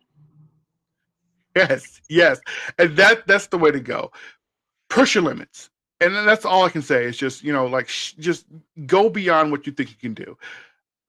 Yes. And that's the way to go. Push your limits. And then that's all I can say is just, you know, like, just go beyond what you think you can do.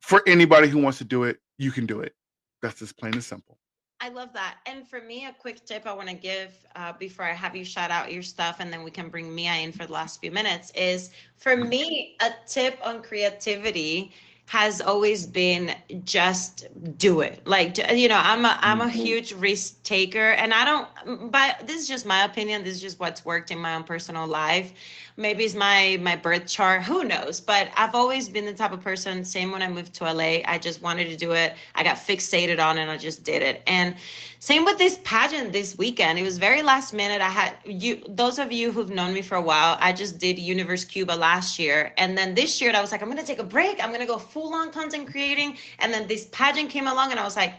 For anybody who wants to do it, you can do it. That's as plain and simple. I love that. And for me, a quick tip I want to give before I have you shout out your stuff, and then we can bring Mia in for the last few minutes, is, for me, a tip on creativity has always been just do it. Like, you know, I'm a huge risk taker, and I don't, but this is just my opinion. This is just what's worked in my own personal life. Maybe it's my birth chart, who knows? But I've always been the type of person, same when I moved to LA, I just wanted to do it. I got fixated on it and I just did it. And same with this pageant this weekend. It was very last minute. Those of you who've known me for a while, I just did Universe Cuba last year. And then this year I was like, I'm going to take a break. I'm going to go full on content creating. And then this pageant came along and I was like,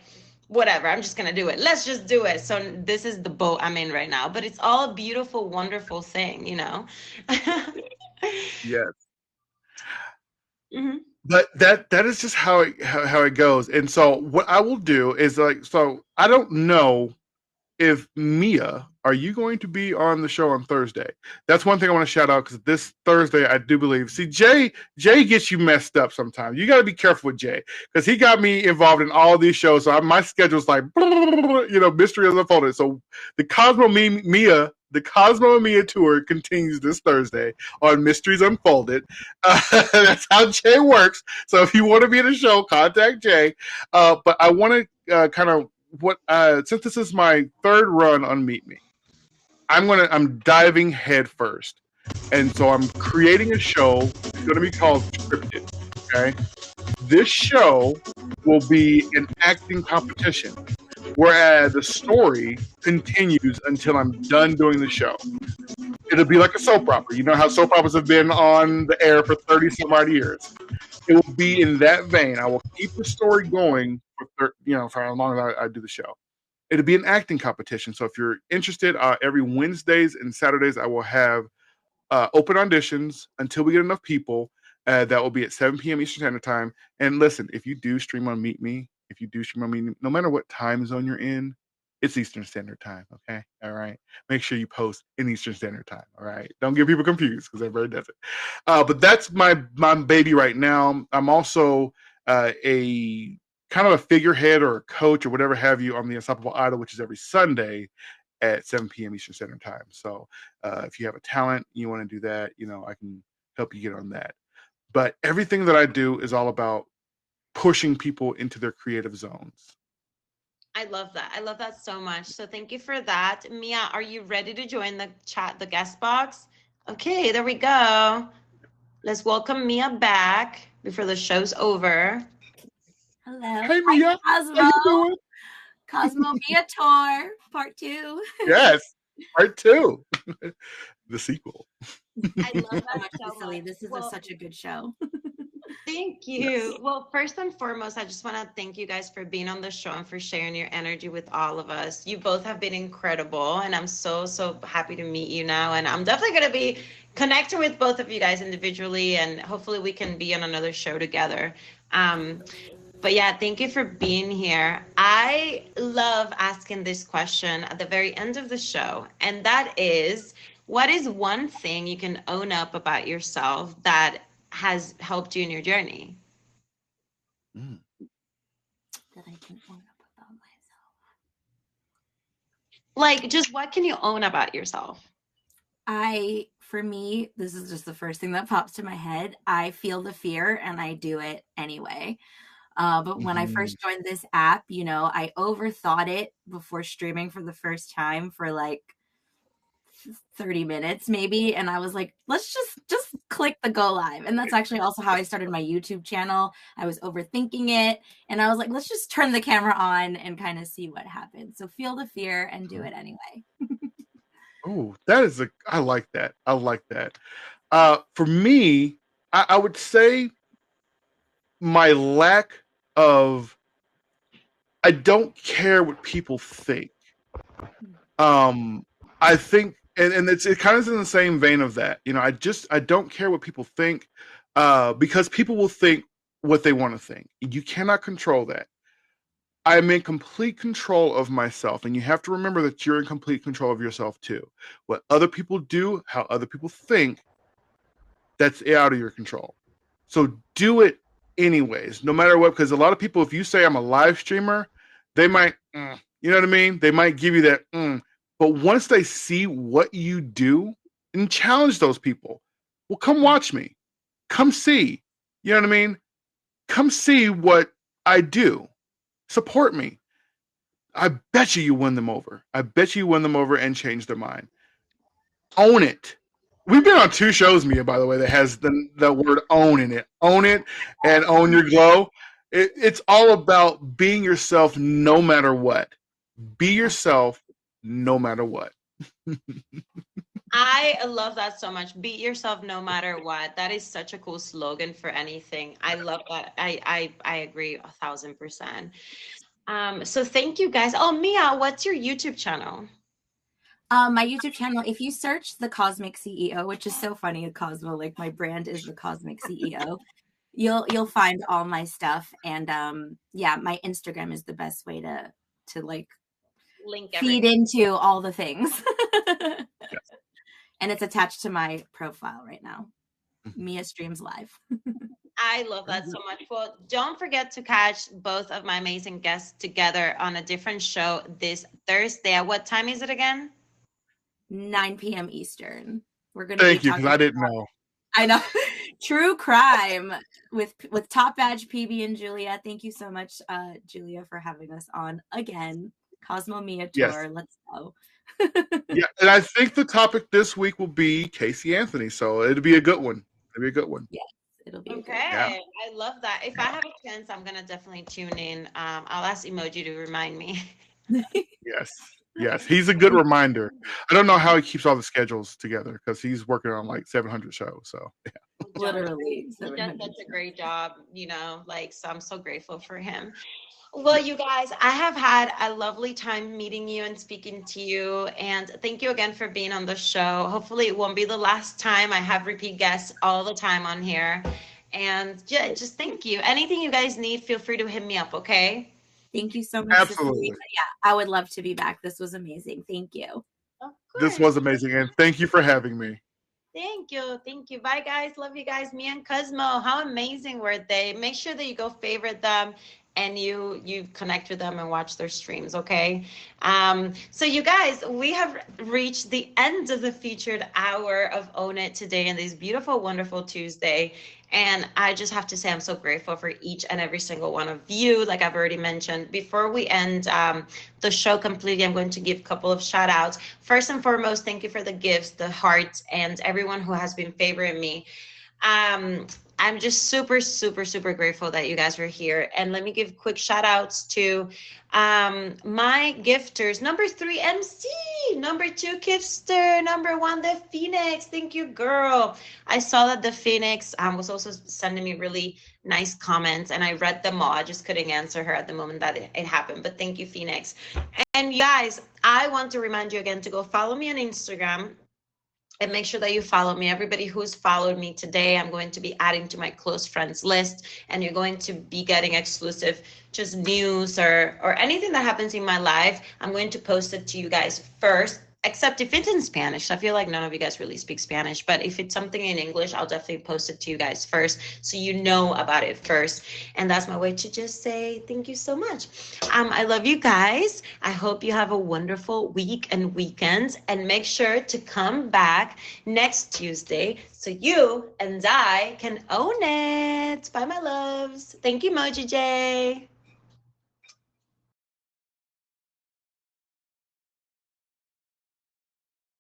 whatever, I'm just going to do it. Let's just do it. So this is the boat I'm in right now, but it's all a beautiful, wonderful thing, you know? Yes. Mm-hmm. But that is just how it goes. And so what I will do is, like, so I don't know if Mia are you going to be on the show on Thursday? That's one thing I want to shout out, because this Thursday, I do believe. See, Jay gets you messed up sometimes. You got to be careful with Jay, because he got me involved in all these shows. So my schedule's like, mystery unfolded. So the Cosmo Mia tour continues this Thursday on Mysteries Unfolded. That's how Jay works. So if you want to be in the show, contact Jay. But I want to kind of since this is my third run on Meet Me, I'm diving head first, and so I'm creating a show. It's going to be called Scripted. Okay, this show will be an acting competition, whereas the story continues until I'm done doing the show. It'll be like a soap opera. You know how soap operas have been on the air for 30 some odd years. It will be in that vein. I will keep the story going for as long as I do the show. It'll be an acting competition. So if you're interested, every Wednesdays and Saturdays I will have open auditions until we get enough people. That will be at 7 p.m. Eastern Standard Time. And listen, if you do stream on Meet Me, no matter what time zone you're in, it's Eastern Standard Time. Okay, all right. Make sure you post in Eastern Standard Time. All right. Don't get people confused, because everybody does it. But that's my baby right now. I'm also a kind of a figurehead or a coach or whatever have you on the Unstoppable Idol, which is every Sunday at 7 p.m. Eastern Standard Time. So if you have a talent, you want to do that, I can help you get on that. But everything that I do is all about pushing people into their creative zones. I love that. I love that so much. So thank you for that. Mia, are you ready to join the chat, the guest box? Okay, there we go. Let's welcome Mia back before the show's over. Hello. Hey, Mia. Cosmo. How you doing? Cosmo Mia Tour, part 2. Yes, part 2. The sequel. I love that so Cecily. much. This is such a good show. Thank you. Yes. Well, first and foremost, I just want to thank you guys for being on the show and for sharing your energy with all of us. You both have been incredible, and I'm so happy to meet you now. And I'm definitely going to be connecting with both of you guys individually, and hopefully we can be on another show together. But yeah, thank you for being here. I love asking this question at the very end of the show, and that is, what is one thing you can own up about yourself that has helped you in your journey? That I can own up about myself. Like, just what can you own about yourself? For me, this is just the first thing that pops to my head. I feel the fear and I do it anyway. But when I first joined this app, I overthought it before streaming for the first time for like 30 minutes maybe, and I was like, let's just click the go live. And that's actually also how I started my YouTube channel. I was overthinking it, and I was like, let's just turn the camera on and kind of see what happens. So feel the fear and do it anyway. Oh, I like that. For me, I would say my lack of, I don't care what people think. I think, and it kind of is in the same vein of that. I don't care what people think, because people will think what they want to think. You cannot control that. I'm in complete control of myself, and you have to remember that you're in complete control of yourself too. What other people do, how other people think, that's out of your control. So do it anyways, no matter what, because a lot of people, if you say I'm a live streamer, they might, you know what I mean? They might give you that, but once they see what you do, and challenge those people, well, come watch me, come see, you know what I mean? Come see what I do, support me. I bet you win them over. I bet you win them over and change their mind. Own it. We've been on 2 shows, Mia, by the way, that has the word own in it. Own it and own your glow. It's all about being yourself no matter what. Be yourself no matter what. I love that so much. Be yourself no matter what. That is such a cool slogan for anything. I love that. I agree 1,000%. So thank you guys. Oh, Mia, what's your YouTube channel? My YouTube channel, if you search The Cosmic CEO, which is so funny, Cosmo, like my brand is The Cosmic CEO, you'll find all my stuff. And yeah, my Instagram is the best way to like link feed everything. into all the things. Yes. And it's attached to my profile right now. Mhm. Mia streams live. I love that so much. Well, don't forget to catch both of my amazing guests together on a different show this Thursday. At what time is it again? 9 p.m. Eastern. We're going to be Thank you, because talking. I didn't know. I know. True crime with Top Badge PB and Julia. Thank you so much, Julia, for having us on again. Cosmo Mia tour. Yes. Let's go. Yeah, and I think the topic this week will be Casey Anthony, so it'll be a good one. It'll be a good one. Yes, it'll be Okay, Yeah. I love that. If I have a chance, I'm gonna definitely tune in. I'll ask Emoji to remind me. Yes, he's a good reminder. I don't know how he keeps all the schedules together because he's working on like 700 shows. So Literally. He does 700 such a great job, like, so I'm so grateful for him. Well, you guys, I have had a lovely time meeting you and speaking to you. And thank you again for being on the show. Hopefully, it won't be the last time. I have repeat guests all the time on here. And just thank you. Anything you guys need, feel free to hit me up, okay? Thank you so much. absolutely, Yeah, I would love to be back. This was amazing. Thank you. Of this course. was amazing, and thank you for having me. Thank you. Thank you. Bye, guys. Love you guys. Me and Cosmo. How amazing were they? Make sure that you go favorite them and you connect with them and watch their streams, okay? So you guys, we have reached the end of the featured hour of Own It today in this beautiful, wonderful Tuesday. And I just have to say, I'm so grateful for each and every single one of you, like I've already mentioned. Before we end the show completely, I'm going to give a couple of shout outs. First and foremost, thank you for the gifts, the hearts, and everyone who has been favoring me. I'm just super, super, super grateful that you guys were here. And let me give quick shout outs to my gifters. Number 3, MC. Number 2, Kipster. Number 1, the Phoenix. Thank you, girl. I saw that the Phoenix was also sending me really nice comments, and I read them all. I just couldn't answer her at the moment that it happened. But thank you, Phoenix. And you guys, I want to remind you again to go follow me on Instagram. And make sure that you follow me. Everybody who's followed me today, I'm going to be adding to my close friends list, and you're going to be getting exclusive just news or anything that happens in my life. I'm going to post it to you guys first, except if it's in Spanish. I feel like none of you guys really speak Spanish, but if it's something in English, I'll definitely post it to you guys first so you know about it first. And that's my way to just say thank you so much. I love you guys. I hope you have a wonderful week and weekend, and make sure to come back next Tuesday so you and I can own it. Bye, my loves. Thank you, Moji J.